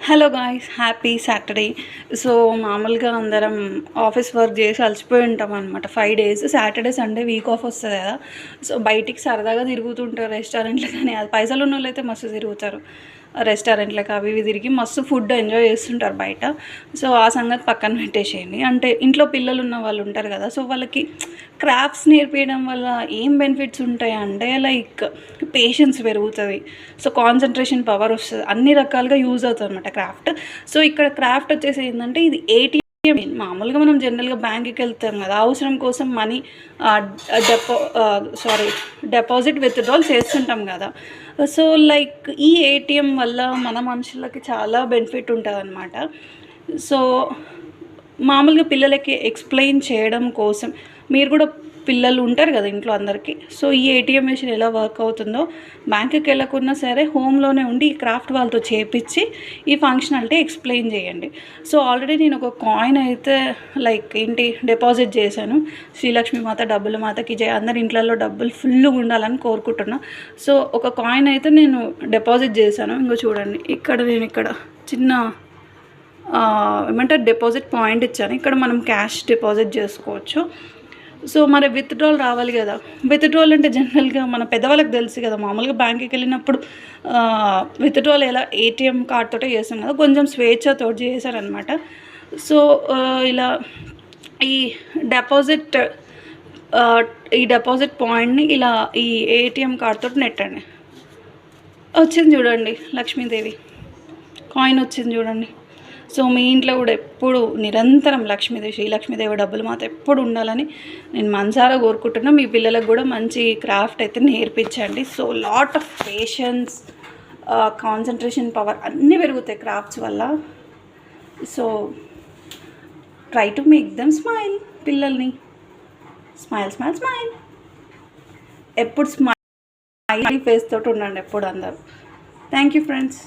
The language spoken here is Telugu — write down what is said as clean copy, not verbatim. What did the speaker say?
Hello guys, happy Saturday. So మామూలుగా అందరం ఆఫీస్ వర్క్ చేసి అలసిపోయి ఉంటాం అనమాట. 5 days Saturday Sunday week off వస్తుంది కదా. సో బయటికి సరదాగా తిరుగుతుంటారు రెస్టారెంట్లు, కానీ అది పైసలు ఉన్న వాళ్ళు అయితే మస్తు తిరుగుతారు రెస్టారెంట్లకు అవి ఇవి తిరిగి మస్తు ఫుడ్ ఎంజాయ్ చేస్తుంటారు బయట. సో ఆ సంగతి పక్కన పెట్టేసేయండి. అంటే ఇంట్లో పిల్లలు ఉన్న వాళ్ళు ఉంటారు కదా, సో వాళ్ళకి క్రాఫ్ట్స్ నేర్పించడం వల్ల ఏం బెనిఫిట్స్ ఉంటాయి అంటే లైక్ పేషెన్స్ పెరుగుతుంది, సో కాన్సన్ట్రేషన్ పవర్ వస్తుంది, అన్ని రకాలుగా యూజ్ అవుతుంది అనమాట క్రాఫ్ట్. సో ఇక్కడ క్రాఫ్ట్ వచ్చేసి ఏంటంటే ఇది ఏటీఎం. మామూలుగా మనం జనరల్గా బ్యాంక్కి వెళ్తాం కదా, అవసరం కోసం మనీ డిపాజిట్ విత్డ్రాల్ చేస్తుంటాం కదా. సో లైక్ ఈ ఏటీఎం వల్ల మన మనుషులకి చాలా బెనిఫిట్ ఉంటుంది అనమాట. సో మామూలుగా పిల్లలకి ఎక్స్ప్లెయిన్ చేయడం కోసం, మీరు కూడా పిల్లలు ఉంటారు కదా ఇంట్లో అందరికీ, సో ఈ ఏటీఎం మెషిన్ ఎలా వర్క్ అవుతుందో బ్యాంకుకి వెళ్ళకున్నా సరే హోమ్లోనే ఉండి ఈ క్రాఫ్ట్ వాళ్ళతో చేపించి ఈ ఫంక్షనాలిటీ ఎక్స్ప్లెయిన్ చేయండి. సో ఆల్రెడీ నేను ఒక కాయిన్ అయితే లైక్ డిపాజిట్ చేశాను. శ్రీలక్ష్మి మాత, డబ్బుల మాతకి జయ, అందరి ఇంట్లలో డబ్బులు ఫుల్గా ఉండాలని కోరుకుంటున్నా. సో ఒక కాయిన్ అయితే నేను డిపాజిట్ చేశాను. ఇంకో చూడండి, నేను ఇక్కడ చిన్న ఏమంటారు డిపాజిట్ పాయింట్ ఇచ్చాను. ఇక్కడ మనం క్యాష్ డిపాజిట్ చేసుకోవచ్చు. సో మరి విత్డ్రాల్ రావాలి కదా. విత్డ్రాల్ అంటే జనరల్గా మన పెద్దవాళ్ళకి తెలుసు కదా, మామూలుగా బ్యాంకుకి వెళ్ళినప్పుడు విత్డ్రాల్ ఎలా ఏటీఎం కార్డ్తోటే చేస్తాం కదా, కొంచెం స్వేచ్ఛతో చేశారనమాట. సో ఇలా ఈ డిపాజిట్ పాయింట్ని ఇలా ఈ ఏటీఎం కార్డ్తో నెట్టండి. వచ్చింది చూడండి, లక్ష్మీదేవి కాయిన్ వచ్చింది చూడండి. సో మీ ఇంట్లో కూడా ఎప్పుడు నిరంతరం శ్రీలక్ష్మీదేవి డబ్బులు మాత్రం ఎప్పుడు ఉండాలని నేను మనసారా కోరుకుంటున్నా. మీ పిల్లలకు కూడా మంచి క్రాఫ్ట్ అయితే నేర్పించండి. So lot of patience, concentration power అన్నీ పెరుగుతాయి క్రాఫ్ట్స్ వల్ల. So try to make them smile. పిల్లల్ని స్మైల్ స్మైల్ స్మైల్ ఎప్పుడు స్మైల్ ఫేస్ తోటి ఉండండి ఎప్పుడు అందరూ. Thank you friends.